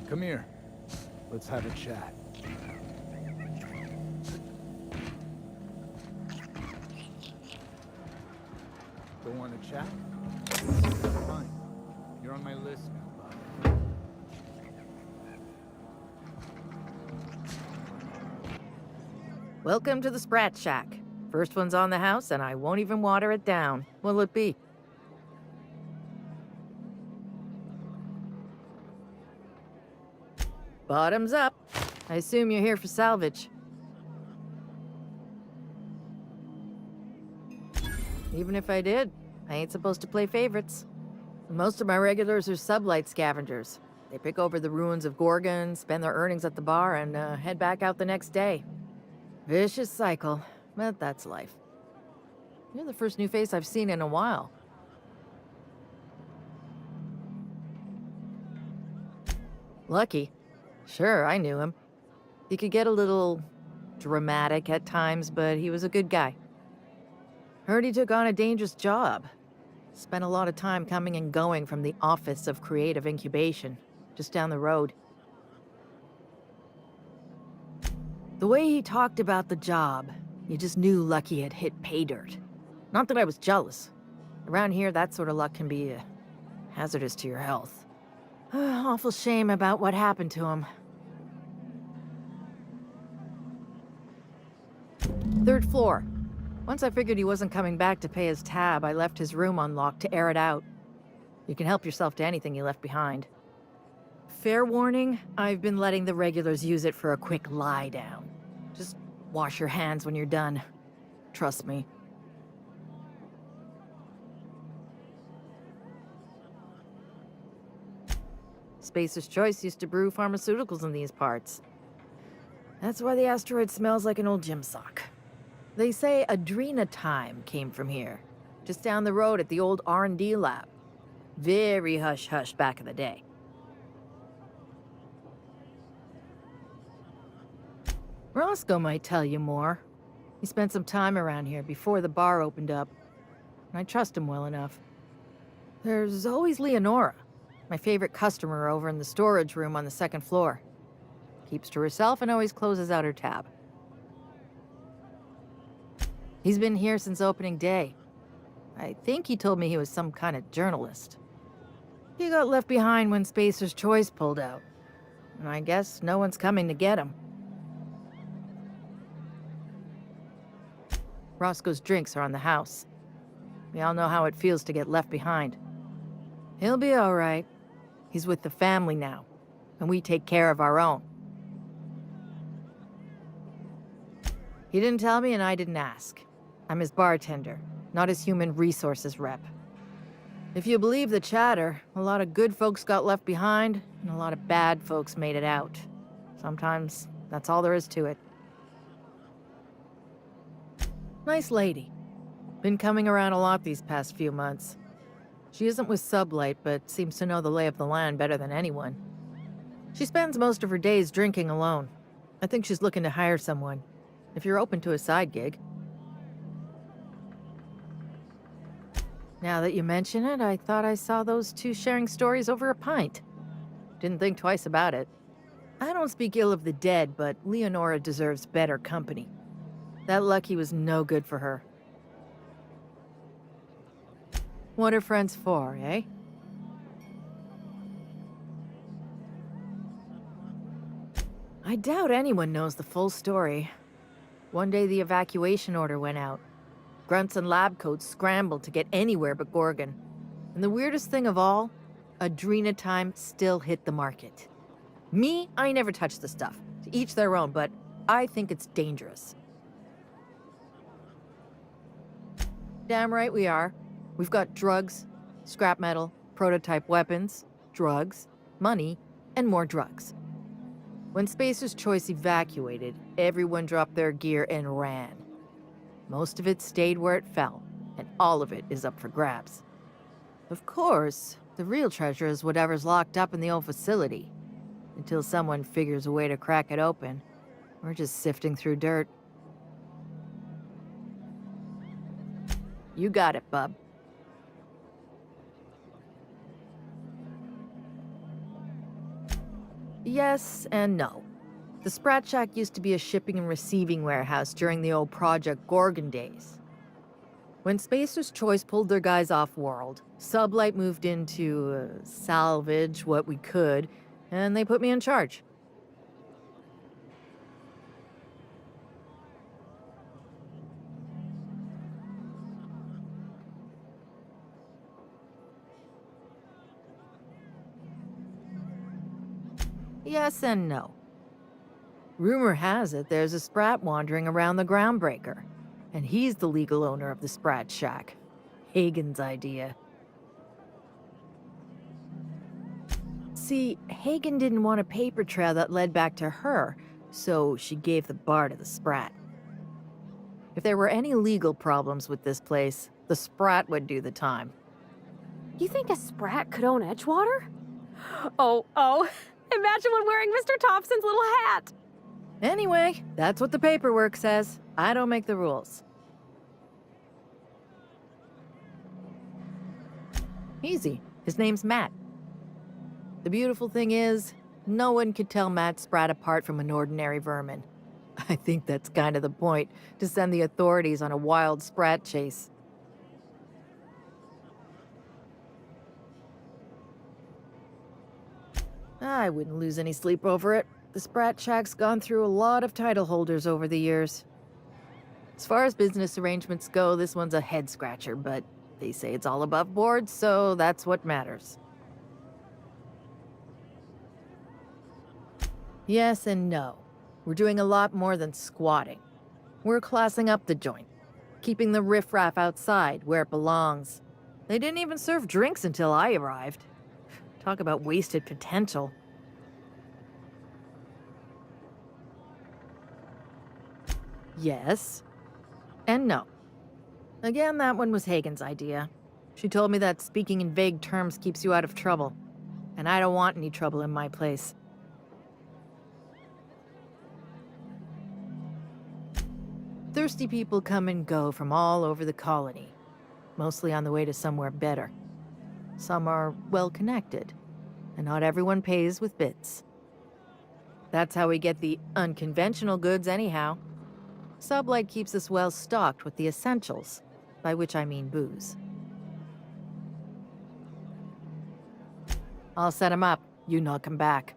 Come here. Let's have a chat. Don't want to chat? Fine. You're on my list now, bud. Welcome to the Sprat Shack. First one's on the house, and I won't even water it down. What'll it be? Bottoms up. I assume you're here for salvage. Even if I did, I ain't supposed to play favorites. Most of my regulars are sublight scavengers. They pick over the ruins of Gorgon, spend their earnings at the bar, and head back out the next day. Vicious cycle, but that's life. You're the first new face I've seen in a while. Lucky. Sure, I knew him. He could get a little dramatic at times, but he was a good guy. Heard he took on a dangerous job. Spent a lot of time coming and going from the Office of Creative Incubation, just down the road. The way he talked about the job, you just knew Lucky had hit pay dirt. Not that I was jealous. Around here, that sort of luck can be hazardous to your health. Awful shame about what happened to him. Third floor. Once I figured he wasn't coming back to pay his tab, I left his room unlocked to air it out. You can help yourself to anything you left behind. Fair warning, I've been letting the regulars use it for a quick lie down. Just wash your hands when you're done. Trust me. Spacer's Choice used to brew pharmaceuticals in these parts. That's why the asteroid smells like an old gym sock. They say Adrenatime came from here, just down the road at the old R&D lab. Very hush-hush back in the day. Roscoe might tell you more. He spent some time around here before the bar opened up, and I trust him well enough. There's always Leonora, my favorite customer over in the storage room on the second floor. Keeps to herself and always closes out her tab. He's been here since opening day. I think he told me he was some kind of journalist. He got left behind when Spacer's Choice pulled out, and I guess no one's coming to get him. Roscoe's drinks are on the house. We all know how it feels to get left behind. He'll be all right. He's with the family now, and we take care of our own. He didn't tell me, and I didn't ask. I'm his bartender, not his human resources rep. If you believe the chatter, a lot of good folks got left behind, and a lot of bad folks made it out. Sometimes that's all there is to it. Nice lady. Been coming around a lot these past few months. She isn't with Sublight, but seems to know the lay of the land better than anyone. She spends most of her days drinking alone. I think she's looking to hire someone, if you're open to a side gig. Now that you mention it, I thought I saw those two sharing stories over a pint. Didn't think twice about it. I don't speak ill of the dead, but Leonora deserves better company. That Lucky was no good for her. What are friends for, eh? I doubt anyone knows the full story. One day the evacuation order went out. Grunts and lab coats scrambled to get anywhere but Gorgon. And the weirdest thing of all, Adrenatime still hit the market. Me, I never touched the stuff. To each their own, but I think it's dangerous. Damn right we are. We've got drugs, scrap metal, prototype weapons, drugs, money, and more drugs. When Spacer's Choice evacuated, everyone dropped their gear and ran. Most of it stayed where it fell, and all of it is up for grabs. Of course, the real treasure is whatever's locked up in the old facility. Until someone figures a way to crack it open, we're just sifting through dirt. You got it, bub. Yes and no. The Sprat Shack used to be a shipping and receiving warehouse during the old Project Gorgon days. When Spacer's Choice pulled their guys off-world, Sublight moved in to salvage what we could, and they put me in charge. Yes and no. Rumor has it there's a Sprat wandering around the Groundbreaker, and he's the legal owner of the Sprat Shack. Hagen's idea. See, Hagen didn't want a paper trail that led back to her, so she gave the bar to the Sprat. If there were any legal problems with this place, the Sprat would do the time. You think a Sprat could own Edgewater? Oh, imagine one wearing Mr. Thompson's little hat! Anyway, that's what the paperwork says. I don't make the rules. Easy. His name's Matt. The beautiful thing is, no one could tell Matt Sprat apart from an ordinary vermin. I think that's kind of the point, to send the authorities on a wild Sprat chase. I wouldn't lose any sleep over it. The Sprat Shack's gone through a lot of title holders over the years. As far as business arrangements go, this one's a head-scratcher, but they say it's all above board, so that's what matters. Yes and no. We're doing a lot more than squatting. We're classing up the joint, keeping the riffraff outside where it belongs. They didn't even serve drinks until I arrived. Talk about wasted potential. Yes. And no. Again, that one was Hagen's idea. She told me that speaking in vague terms keeps you out of trouble. And I don't want any trouble in my place. Thirsty people come and go from all over the colony, mostly on the way to somewhere better. Some are well-connected, and not everyone pays with bits. That's how we get the unconventional goods anyhow. Sublight keeps us well-stocked with the essentials, by which I mean booze. I'll set him up. You knock him back.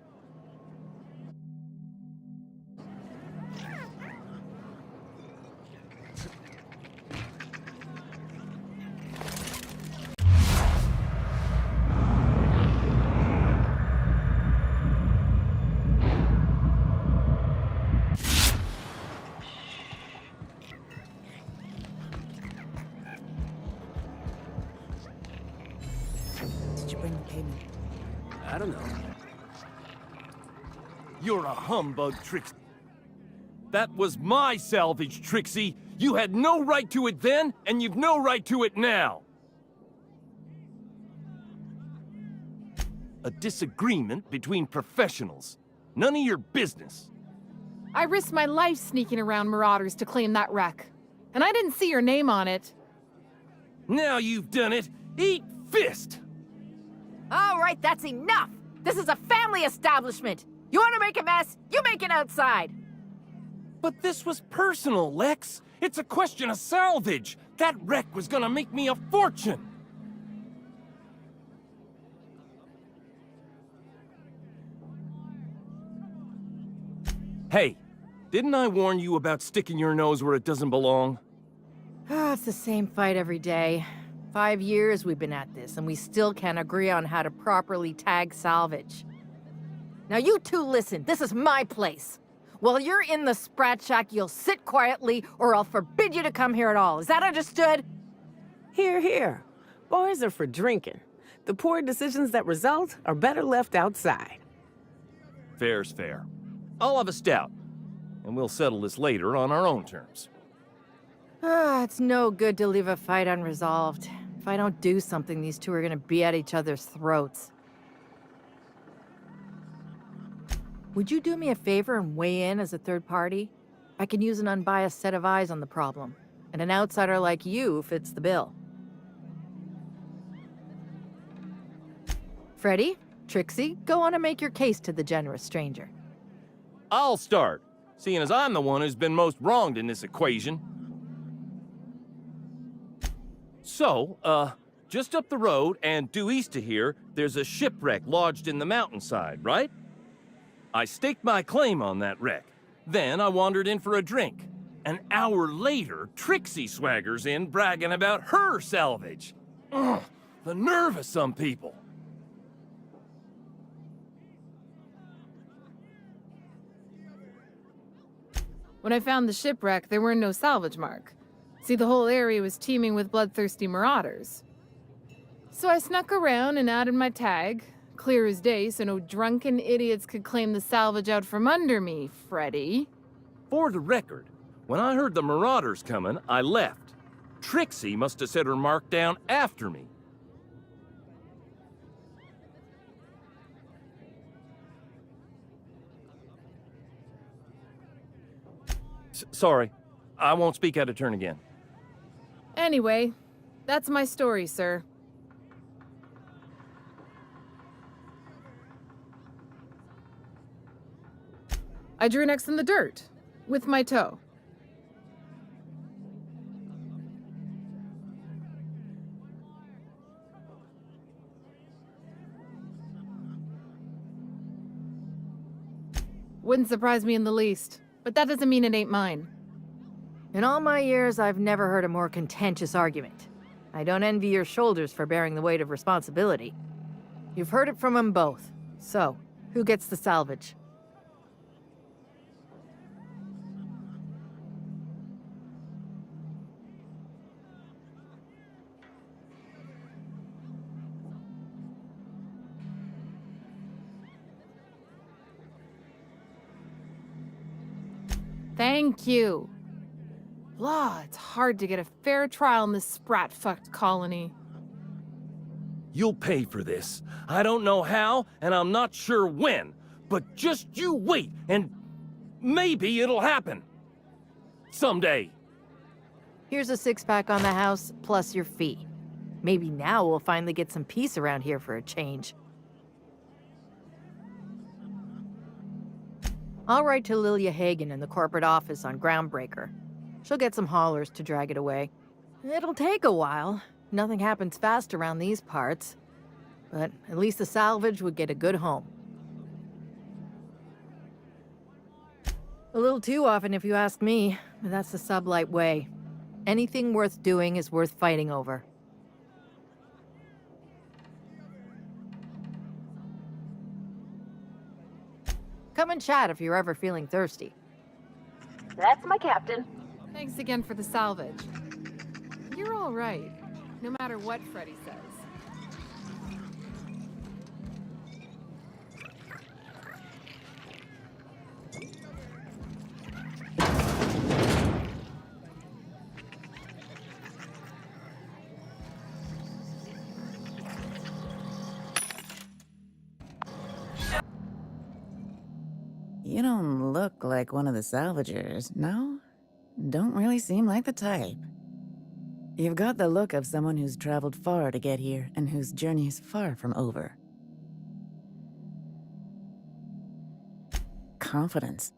Did you bring the payment? I don't know. You're a humbug, Trixie. That was my salvage, Trixie. You had no right to it then, and you've no right to it now. A disagreement between professionals. None of your business. I risked my life sneaking around Marauders to claim that wreck. And I didn't see your name on it. Now you've done it. Eat fist! All right, that's enough! This is a family establishment! You want to make a mess? You make it outside! But this was personal, Lex. It's a question of salvage. That wreck was gonna make me a fortune. Hey, didn't I warn you about sticking your nose where it doesn't belong? It's the same fight every day. 5 years we've been at this, and we still can't agree on how to properly tag salvage. Now you two listen, this is my place. While you're in the Sprat Shack, you'll sit quietly, or I'll forbid you to come here at all. Is that understood? Here, here. Boys are for drinking. The poor decisions that result are better left outside. Fair's fair. I'll have a stout, and we'll settle this later on our own terms. It's no good to leave a fight unresolved. If I don't do something, these two are gonna be at each other's throats. Would you do me a favor and weigh in as a third party? I can use an unbiased set of eyes on the problem, and an outsider like you fits the bill. Freddy, Trixie, go on and make your case to the generous stranger. I'll start, seeing as I'm the one who's been most wronged in this equation. So, just up the road and due east of here, there's a shipwreck lodged in the mountainside, right? I staked my claim on that wreck. Then I wandered in for a drink. An hour later, Trixie swaggers in bragging about her salvage. Ugh, the nerve of some people. When I found the shipwreck, there were no salvage mark. See, the whole area was teeming with bloodthirsty marauders. So I snuck around and added my tag, clear as day so no drunken idiots could claim the salvage out from under me, Freddy. For the record, when I heard the marauders coming, I left. Trixie must have set her mark down after me. Sorry, I won't speak out of turn again. Anyway, that's my story, sir. I drew an X in the dirt, with my toe. Wouldn't surprise me in the least, but that doesn't mean it ain't mine. In all my years, I've never heard a more contentious argument. I don't envy your shoulders for bearing the weight of responsibility. You've heard it from them both. So, who gets the salvage? Thank you. Blah, it's hard to get a fair trial in this sprat-fucked colony. You'll pay for this. I don't know how, and I'm not sure when, but just you wait, and maybe it'll happen. Someday. Here's a six-pack on the house, plus your fee. Maybe now we'll finally get some peace around here for a change. I'll write to Lilia Hagen in the corporate office on Groundbreaker. She'll get some haulers to drag it away. It'll take a while. Nothing happens fast around these parts. But at least the salvage would get a good home. A little too often if you ask me, but that's the sublight way. Anything worth doing is worth fighting over. Come and chat if you're ever feeling thirsty. That's my captain. Thanks again for the salvage. You're all right, no matter what Freddy says. You don't look like one of the salvagers, no? Don't really seem like the type. You've got the look of someone who's traveled far to get here and whose journey is far from over. Confidence.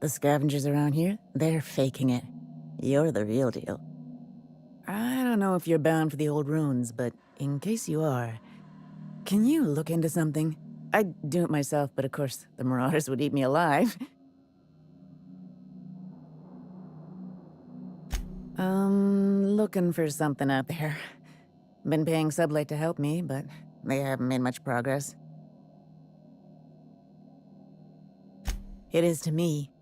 The scavengers around here, they're faking it. You're the real deal. I don't know if you're bound for the old ruins, but in case you are, can you look into something? I'd do it myself, but of course, the marauders would eat me alive. Looking for something out there. Been paying Sublight to help me, but they haven't made much progress. It is to me,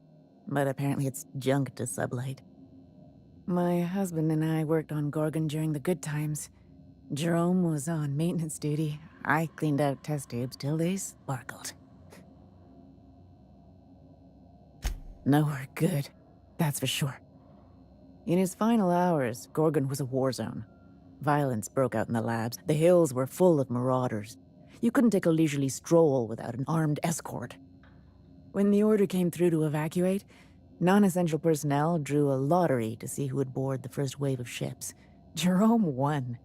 but apparently it's junk to Sublight. My husband and I worked on Gorgon during the good times. Jerome was on maintenance duty. I cleaned out test tubes till they sparkled. Nowhere good, that's for sure. In his final hours, Gorgon was a war zone. Violence broke out in the labs. The hills were full of marauders. You couldn't take a leisurely stroll without an armed escort. When the order came through to evacuate, non-essential personnel drew a lottery to see who would board the first wave of ships. Jerome won.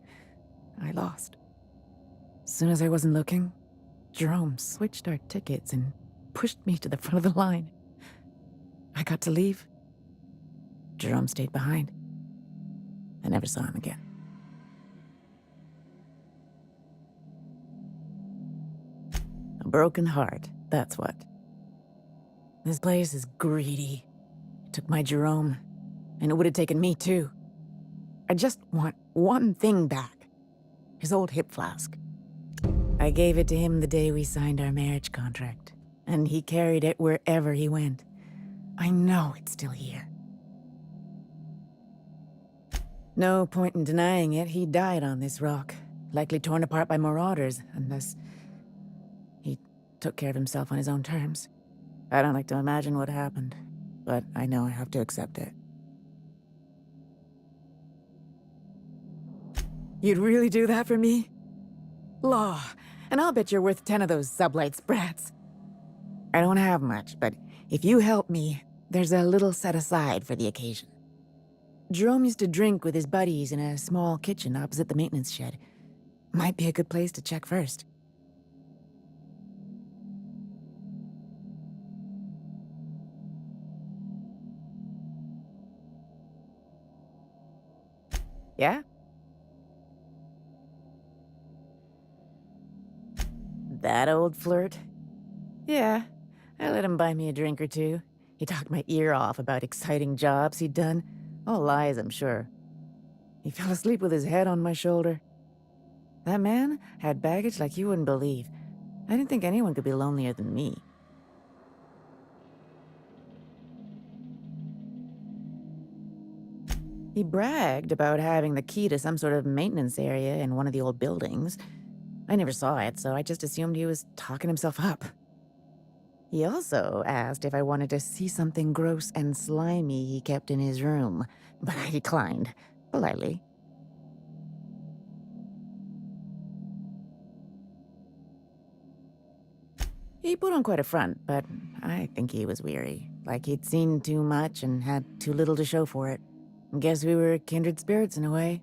I lost. As soon as I wasn't looking, Jerome switched our tickets and pushed me to the front of the line. I got to leave. Jerome stayed behind. I never saw him again. A broken heart, that's what. This place is greedy. It took my Jerome, and it would have taken me too. I just want one thing back. His old hip flask. I gave it to him the day we signed our marriage contract, and he carried it wherever he went. I know it's still here. No point in denying it, he died on this rock, likely torn apart by marauders, unless he took care of himself on his own terms. I don't like to imagine what happened, but I know I have to accept it. You'd really do that for me? Law, and I'll bet you're worth 10 of those sublight sprats. I don't have much, but if you help me, there's a little set aside for the occasion. Jerome used to drink with his buddies in a small kitchen opposite the maintenance shed. Might be a good place to check first. Yeah? That old flirt? Yeah, I let him buy me a drink or two. He talked my ear off about exciting jobs he'd done. All lies, I'm sure. He fell asleep with his head on my shoulder. That man had baggage like you wouldn't believe. I didn't think anyone could be lonelier than me. He bragged about having the key to some sort of maintenance area in one of the old buildings. I never saw it, so I just assumed he was talking himself up. He also asked if I wanted to see something gross and slimy he kept in his room, but I declined, politely. He put on quite a front, but I think he was weary, like he'd seen too much and had too little to show for it. Guess we were kindred spirits in a way.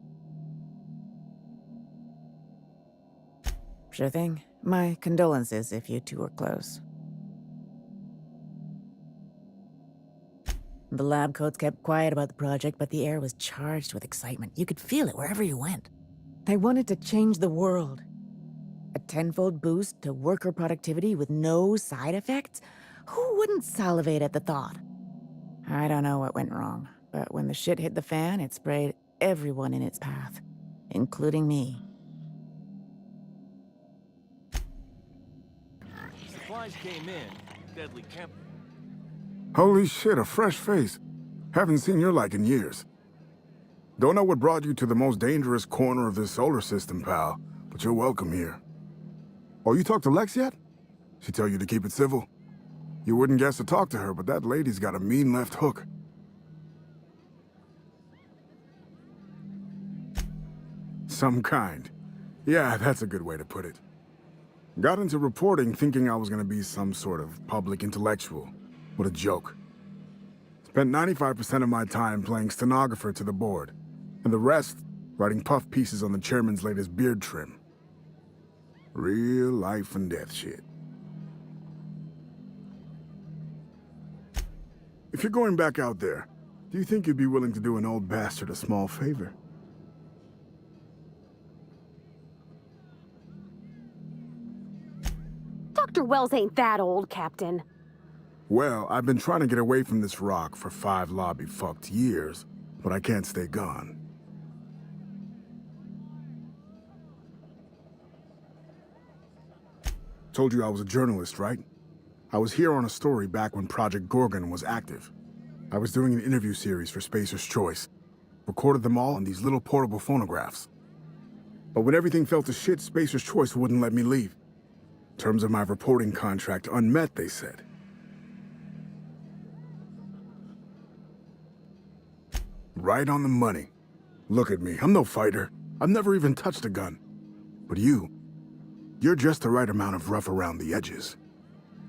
Sure thing. My condolences if you two were close. The lab coats kept quiet about the project, but the air was charged with excitement. You could feel it wherever you went. They wanted to change the world. A tenfold boost to worker productivity with no side effects? Who wouldn't salivate at the thought? I don't know what went wrong, but when the shit hit the fan, it sprayed everyone in its path, including me. Supplies came in. Deadly camp. Holy shit, a fresh face. Haven't seen your like in years. Don't know what brought you to the most dangerous corner of this solar system, pal, but you're welcome here. Oh, you talked to Lex yet? She tell you to keep it civil? You wouldn't guess to talk to her, but that lady's got a mean left hook. Some kind. Yeah, that's a good way to put it. Got into reporting thinking I was gonna be some sort of public intellectual. What a joke. Spent 95% of my time playing stenographer to the board, and the rest writing puff pieces on the chairman's latest beard trim. Real life and death shit. If you're going back out there, do you think you'd be willing to do an old bastard a small favor? Dr. Wells ain't that old, Captain. Well, I've been trying to get away from this rock for 5 lobby-fucked years, but I can't stay gone. Told you I was a journalist, right? I was here on a story back when Project Gorgon was active. I was doing an interview series for Spacer's Choice. Recorded them all on these little portable phonographs. But when everything fell to shit, Spacer's Choice wouldn't let me leave. Terms of my reporting contract unmet, they said. Right on the money. Look at me, I'm no fighter. I've never even touched a gun. But you're just the right amount of rough around the edges.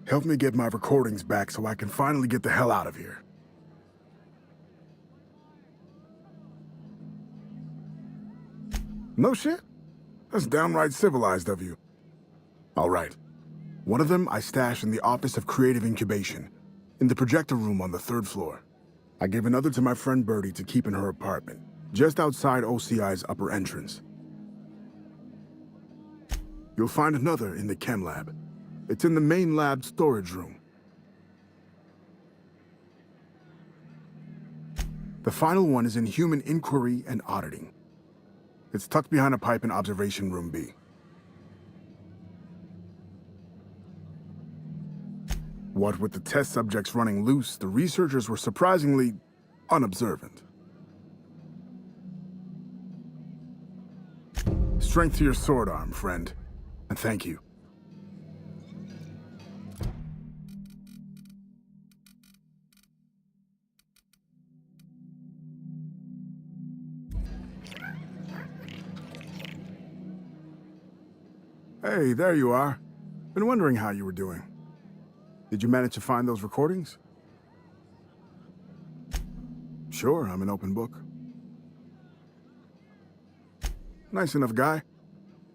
Help me get my recordings back so I can finally get the hell out of here. No shit? That's downright civilized of you. All right, One of them I stashed in the Office of Creative Incubation, in the projector room on the 3rd floor. I gave another to my friend Birdie to keep in her apartment, just outside OCI's upper entrance. You'll find another in the chem lab. It's in the main lab storage room. The final one is in Human Inquiry and Auditing. It's tucked behind a pipe in Observation Room B. What with the test subjects running loose, the researchers were surprisingly unobservant. Strength to your sword arm, friend. And thank you. Hey, there you are. Been wondering how you were doing. Did you manage to find those recordings? Sure, I'm an open book. Nice enough guy.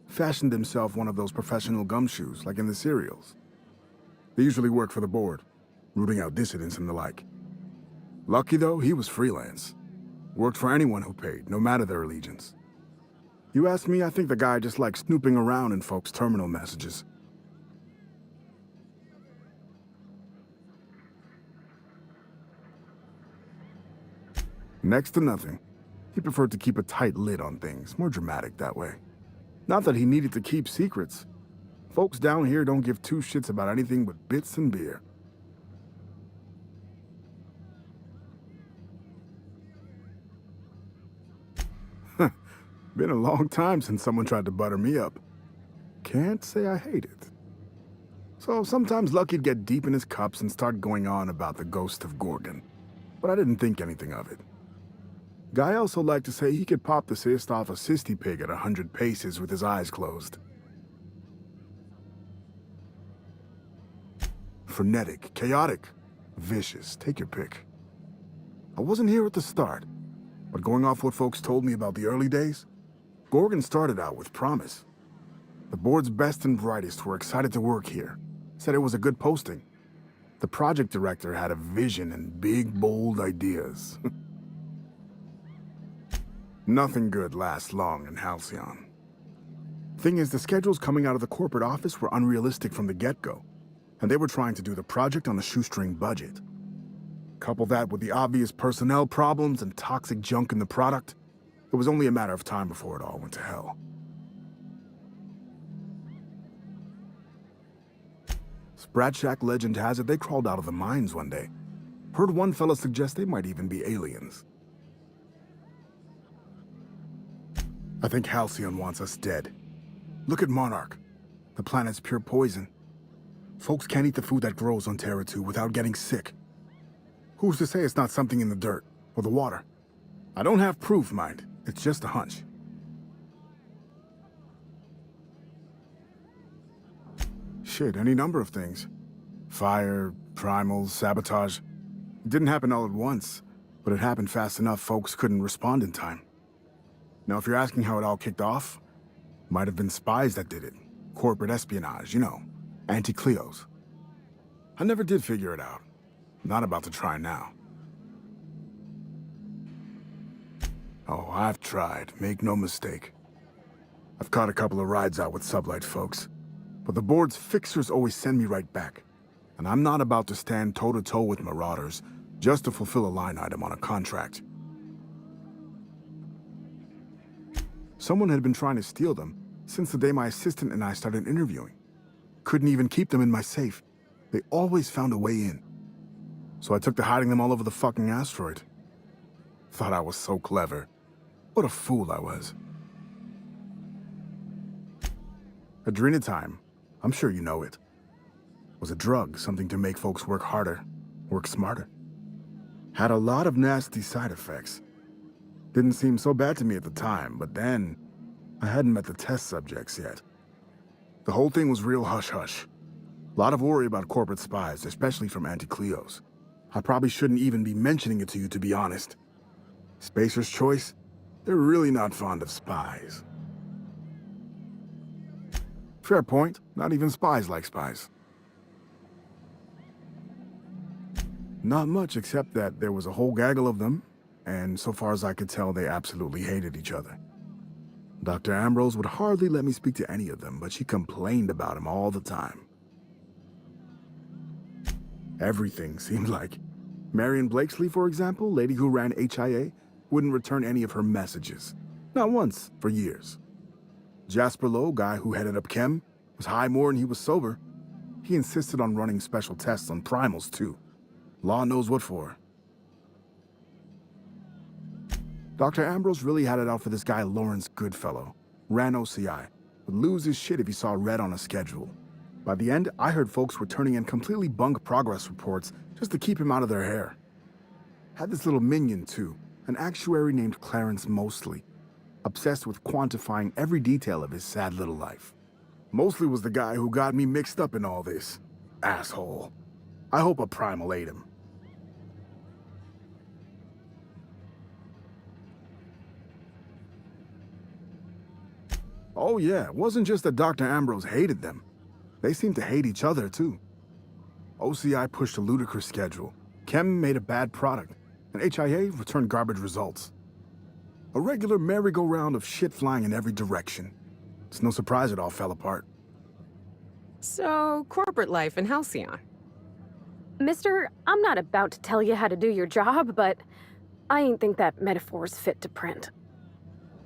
Fashioned himself one of those professional gumshoes, like in the serials. They usually work for the board, rooting out dissidents and the like. Lucky though, he was freelance. Worked for anyone who paid, no matter their allegiance. You ask me, I think the guy just likes snooping around in folks' terminal messages. Next to nothing. He preferred to keep a tight lid on things, more dramatic that way. Not that he needed to keep secrets. Folks down here don't give two shits about anything but bits and beer. Been a long time since someone tried to butter me up. Can't say I hate it. So sometimes Lucky'd get deep in his cups and start going on about the ghost of Gorgon. But I didn't think anything of it. Guy also liked to say he could pop the cyst off a cysty pig at 100 paces with his eyes closed. Frenetic, chaotic, vicious, take your pick. I wasn't here at the start, but going off what folks told me about the early days, Gorgon started out with promise. The board's best and brightest were excited to work here, said it was a good posting. The project director had a vision and big, bold ideas. Nothing good lasts long in Halcyon. Thing is, the schedules coming out of the corporate office were unrealistic from the get-go, and they were trying to do the project on a shoestring budget. Couple that with the obvious personnel problems and toxic junk in the product, it was only a matter of time before it all went to hell. Sprat Shack legend has it they crawled out of the mines one day. Heard one fella suggest they might even be aliens. I think Halcyon wants us dead. Look at Monarch. The planet's pure poison. Folks can't eat the food that grows on Terra 2 without getting sick. Who's to say it's not something in the dirt or the water? I don't have proof, mind. It's just a hunch. Shit, any number of things. Fire, primals, sabotage. It didn't happen all at once, but it happened fast enough folks couldn't respond in time. Now, if you're asking how it all kicked off, might have been spies that did it. Corporate espionage, you know. Anti-Cleos. I never did figure it out. Not about to try now. Oh, I've tried. Make no mistake. I've caught a couple of rides out with sublight folks. But the board's fixers always send me right back. And I'm not about to stand toe-to-toe with marauders just to fulfill a line item on a contract. Someone had been trying to steal them since the day my assistant and I started interviewing. Couldn't even keep them in my safe. They always found a way in. So I took to hiding them all over the fucking asteroid. Thought I was so clever. What a fool I was. Adrenatime, I'm sure you know it, was a drug, something to make folks work harder, work smarter. Had a lot of nasty side effects. Didn't seem so bad to me at the time, but then I hadn't met the test subjects yet. The whole thing was real hush-hush. A lot of worry about corporate spies, especially from Anti-Cleos. I probably shouldn't even be mentioning it to you, to be honest. Spacer's Choice? They're really not fond of spies. Fair point. Not even spies like spies. Not much, except that there was a whole gaggle of them, and so far as I could tell, they absolutely hated each other. Dr. Ambrose would hardly let me speak to any of them, but she complained about him all the time. Everything seemed like. Marion Blakesley, for example, lady who ran HIA, wouldn't return any of her messages. Not once, for years. Jasper Lowe, guy who headed up Chem, was high more than he was sober. He insisted on running special tests on primals, too. Law knows what for. Dr. Ambrose really had it out for this guy Lawrence Goodfellow. Ran OCI. Would lose his shit if he saw red on a schedule. By the end, I heard folks were turning in completely bunk progress reports just to keep him out of their hair. Had this little minion, too. An actuary named Clarence Mosley. Obsessed with quantifying every detail of his sad little life. Mosley was the guy who got me mixed up in all this. Asshole. I hope a primal ate him. Oh yeah, it wasn't just that Dr. Ambrose hated them. They seemed to hate each other, too. OCI pushed a ludicrous schedule. Chem made a bad product, and HIA returned garbage results. A regular merry-go-round of shit flying in every direction. It's no surprise it all fell apart. So, corporate life in Halcyon. Mister, I'm not about to tell you how to do your job, but I ain't think that metaphor's fit to print.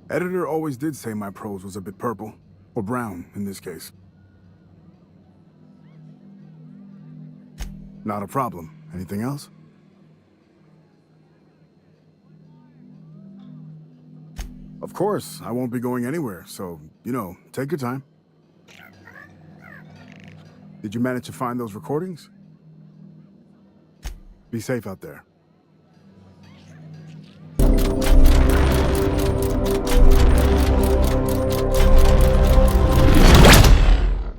Editor always did say my prose was a bit purple. Or brown, in this case. Not a problem. Anything else? Of course, I won't be going anywhere, so, take your time. Did you manage to find those recordings? Be safe out there.